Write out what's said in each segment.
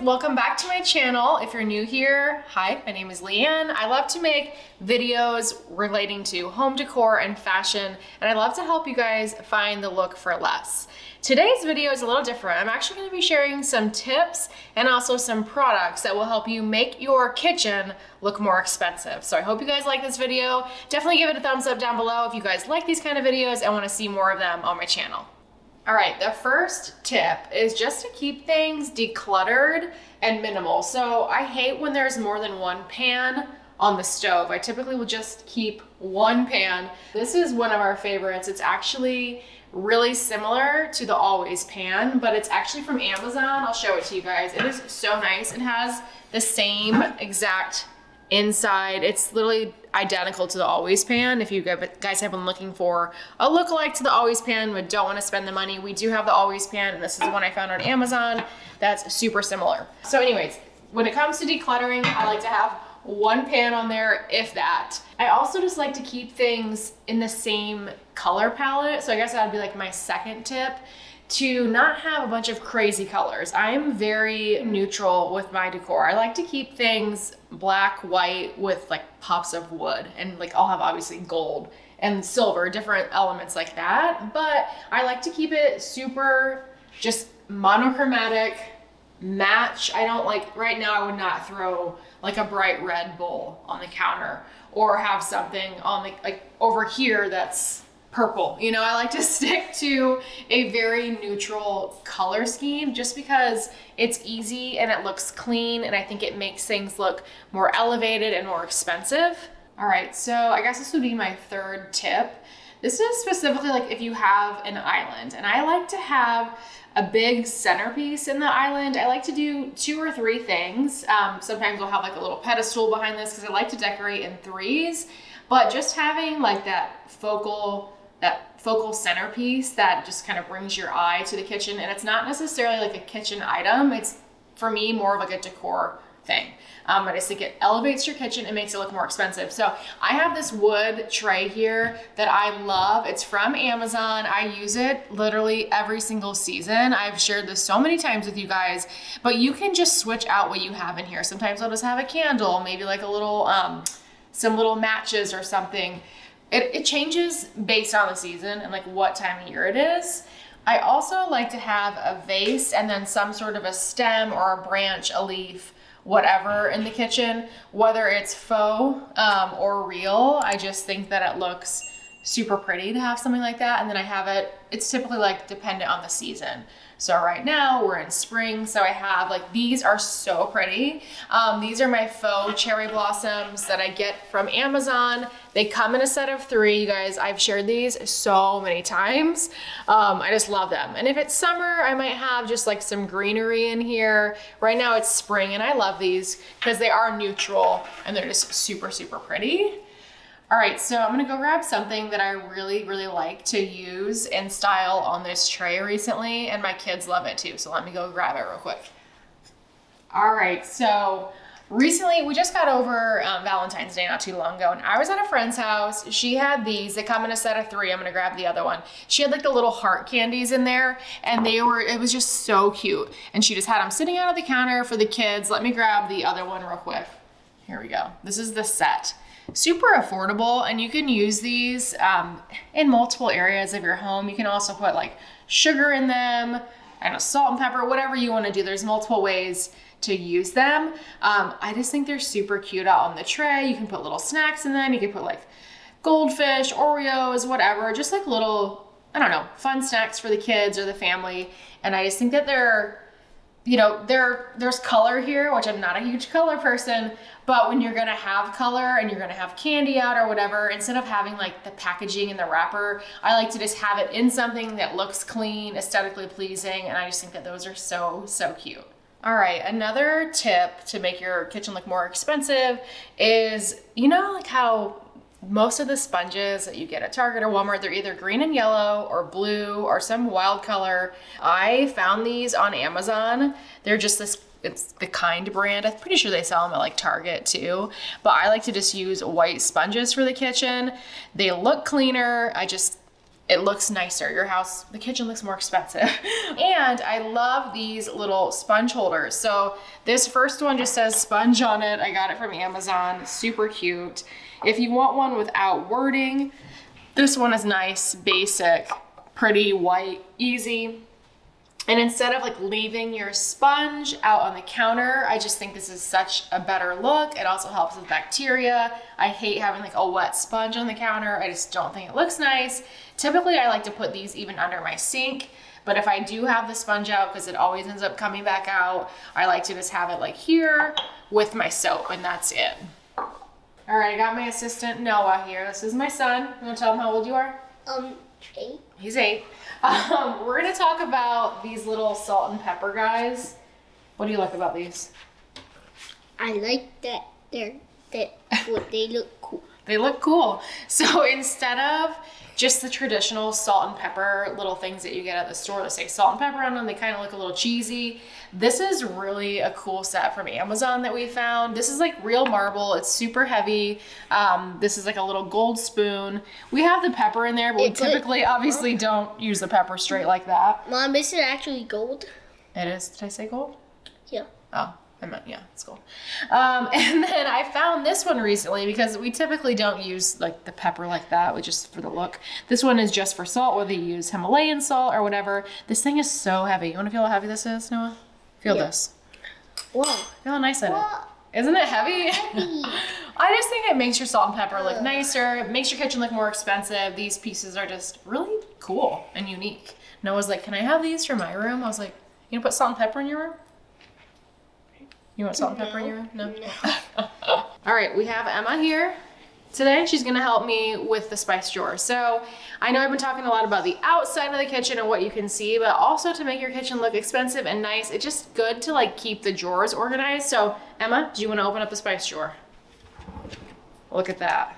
welcome back to my channel. If you're new here, hi, my name is Leanne. I love to make videos relating to home decor and fashion, and I love to help you guys find the look for less. Today's video is a little different. I'm actually going to be sharing some tips and also some products that will help you make your kitchen look more expensive. So I hope you guys like this video. Definitely give it a thumbs up down below if you guys like these kind of videos and want to see more of them on my channel. All right, the first tip is just to keep things decluttered and minimal. So I hate when there's more than one pan on the stove. I typically will just keep one pan. This is one of our favorites. It's actually really similar to the Always pan, but it's actually from Amazon. I'll show it to you guys. It is so nice. It has the same exact inside. It's literally identical to the Always pan. If you guys have been looking for a lookalike to the Always pan but don't want to spend the money, we do have the Always pan, and this is the one I found on Amazon that's super similar. So anyways, when it comes to decluttering, I like to have one pan on there, if that. I also just like to keep things in the same color palette. So I guess that would be like my second tip, to not have a bunch of crazy colors. I'm very neutral with my decor. I like to keep things black, white with like pops of wood, and like I'll have obviously gold and silver, different elements like that. But I like to keep it super just monochromatic, match. I don't like, right now I would not throw like a bright red bowl on the counter or have something on the, like over here that's purple. You know, I like to stick to a very neutral color scheme just because it's easy and it looks clean, and I think it makes things look more elevated and more expensive. All right, so I guess this would be my third tip. This is specifically like if you have an island, and I like to have a big centerpiece in the island. I like to do 2 or 3 things. Sometimes I'll have like a little pedestal behind this because I like to decorate in threes, but just having like that focal centerpiece that just kind of brings your eye to the kitchen. And it's not necessarily like a kitchen item. It's, for me, more of like a decor thing. I just think it elevates your kitchen and makes it look more expensive. So I have this wood tray here that I love. It's from Amazon. I use it literally every single season. I've shared this so many times with you guys, but you can just switch out what you have in here. Sometimes I'll just have a candle, maybe like a little, some little matches or something. It changes based on the season and like what time of year it is. I also like to have a vase and then some sort of a stem or a branch, a leaf, whatever in the kitchen, whether it's faux or real. I just think that it looks super pretty to have something like that. And then I have it, it's typically like dependent on the season. So right now we're in spring, so I have like, these are so pretty. These are my faux cherry blossoms that I get from Amazon. They come in a set of 3, you guys. I've shared these so many times. I just love them. And if it's summer, I might have just like some greenery in here. Right now it's spring, and I love these because they are neutral and they're just super, super pretty. All right, so I'm gonna go grab something that I really, really like to use and style on this tray recently, and my kids love it too, so let me go grab it real quick. All right, so recently we just got over Valentine's Day not too long ago, and I was at a friend's house. She had these, they come in a set of 3. I'm gonna grab the other one. She had like the little heart candies in there, and it was just so cute. And she just had them sitting out on the counter for the kids. Let me grab the other one real quick. Here we go. This is the set. Super affordable, and you can use these in multiple areas of your home. You can also put like sugar in them, I don't know, salt and pepper, whatever you want to do. There's multiple ways to use them. I just think they're super cute out on the tray. You can put little snacks in them. You can put like goldfish, Oreos, whatever, just like little, I don't know, fun snacks for the kids or the family. And I just think that they're, you know, there's color here, which I'm not a huge color person, but when you're gonna have color and you're gonna have candy out or whatever, instead of having like the packaging and the wrapper, I like to just have it in something that looks clean, aesthetically pleasing, and I just think that those are so, so cute. All right, another tip to make your kitchen look more expensive is, you know, like how most of the sponges that you get at Target or Walmart, they're either green and yellow or blue or some wild color. I found these on Amazon. They're just this, it's the Kind brand. I'm pretty sure they sell them at like Target too, but I like to just use white sponges for the kitchen. They look cleaner. it looks nicer. Your house, the kitchen looks more expensive. And I love these little sponge holders. So this first one just says sponge on it. I got it from Amazon, super cute. If you want one without wording, this one is nice, basic, pretty white, easy. And instead of like leaving your sponge out on the counter, I just think this is such a better look. It also helps with bacteria. I hate having like a wet sponge on the counter. I just don't think it looks nice. Typically, I like to put these even under my sink, but if I do have the sponge out, because it always ends up coming back out, I like to just have it like here with my soap, and that's it. All right, I got my assistant Noah here. This is my son. You want to tell him how old you are? 8. He's 8. We're gonna talk about these little salt and pepper guys. What do you like about these? I like that they look cool. They look cool. So instead of just the traditional salt and pepper little things that you get at the store that say salt and pepper on them, they kind of look a little cheesy. This is really a cool set from Amazon that we found. This is like real marble. It's super heavy. This is like a little gold spoon. We have the pepper in there, but we typically obviously don't use the pepper straight like that. Mom, is it actually gold? It is. Did I say gold? Yeah. Oh, I meant, yeah, it's gold. And then I found this one recently because we typically don't use like the pepper like that, which is for the look. This one is just for salt, whether you use Himalayan salt or whatever. This thing is so heavy. You want to feel how heavy this is, Noah? Feel this. Whoa. Feel how nice that is. Isn't it heavy? I just think it makes your salt and pepper look nicer. It makes your kitchen look more expensive. These pieces are just really cool and unique. Noah's like, can I have these for my room? I was like, you gonna put salt and pepper in your room? You want salt and pepper in your room? No? All right, we have Emma here today. She's gonna help me with the spice drawer. So I know I've been talking a lot about the outside of the kitchen and what you can see, but also to make your kitchen look expensive and nice, it's just good to like keep the drawers organized. So Emma, do you wanna open up the spice drawer? Look at that.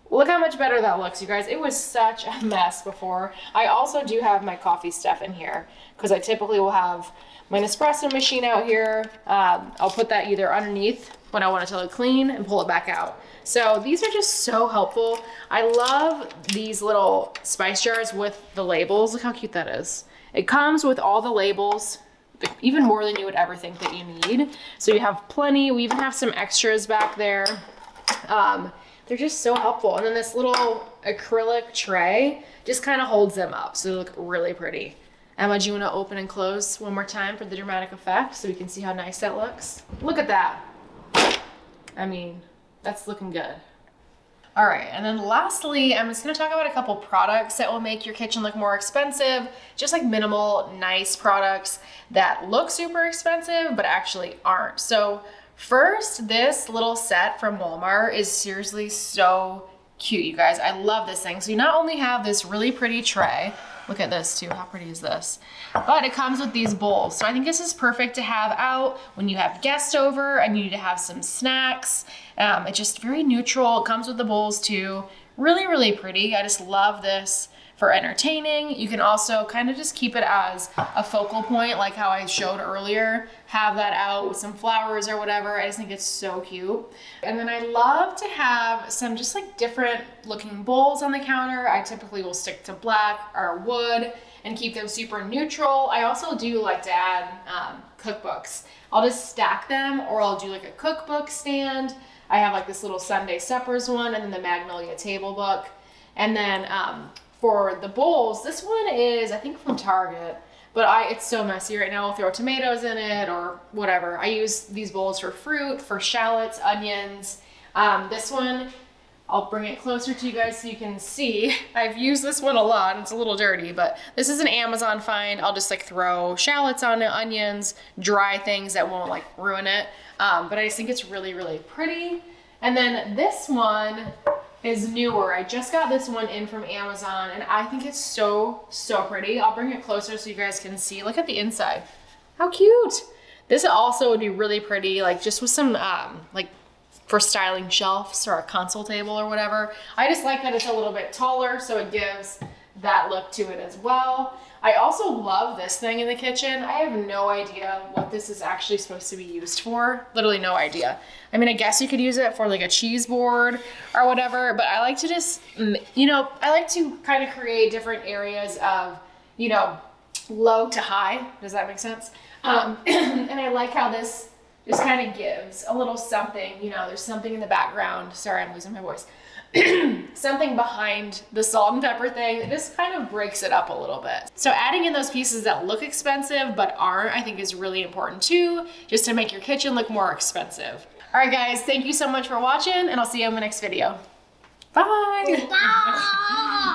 Look how much better that looks, you guys. It was such a mess before. I also do have my coffee stuff in here because I typically will have my Espresso machine out here. I'll put that either underneath when I want it to look clean and pull it back out. So these are just so helpful. I love these little spice jars with the labels. Look how cute that is. It comes with all the labels, even more than you would ever think that you need. So you have plenty. We even have some extras back there. They're just so helpful. And then this little acrylic tray just kind of holds them up. So they look really pretty. Emma, do you want to open and close one more time for the dramatic effect so we can see how nice that looks? Look at that. I mean, that's looking good. All right, and then lastly, I'm just gonna talk about a couple products that will make your kitchen look more expensive, just like minimal, nice products that look super expensive, but actually aren't. So first, this little set from Walmart is seriously so cute, you guys. I love this thing. So you not only have this really pretty tray, look at this too, how pretty is this? But it comes with these bowls. So I think this is perfect to have out when you have guests over and you need to have some snacks. It's just very neutral. It comes with the bowls too. Really, really pretty. I just love this for entertaining. You can also kind of just keep it as a focal point, like how I showed earlier. Have that out with some flowers or whatever. I just think it's so cute. And then I love to have some just like different looking bowls on the counter. I typically will stick to black or wood and keep them super neutral. I also do like to add cookbooks. I'll just stack them, or I'll do like a cookbook stand. I have like this little Sunday suppers one, and then the Magnolia Table book. And then for the bowls, this one is, I think, from Target, but it's so messy right now. I'll throw tomatoes in it or whatever. I use these bowls for fruit, for shallots, onions. This one, I'll bring it closer to you guys so you can see. I've used this one a lot. It's a little dirty, but this is an Amazon find. I'll just like throw shallots on it, onions, dry things that won't like ruin it. But I just think it's really, really pretty. And then this one is newer. I just got this one in from Amazon and I think it's so, so pretty. I'll bring it closer so you guys can see. Look at the inside. How cute. This also would be really pretty, like just with some like for styling shelves or a console table or whatever. I just like that it's a little bit taller, so it gives that look to it as well. I also love this thing in the kitchen. I have no idea what this is actually supposed to be used for. Literally no idea. I mean, I guess you could use it for like a cheese board or whatever, but I like to just, you know, I like to kind of create different areas of, you know, low to high. Does that make sense? And I like how this just kind of gives a little something, you know, there's something in the background. Sorry, I'm losing my voice. Something behind the salt and pepper thing that just kind of breaks it up a little bit. So adding in those pieces that look expensive but aren't, I think is really important too, just to make your kitchen look more expensive. All right, guys, thank you so much for watching, and I'll see you in the next video. Bye. Bye.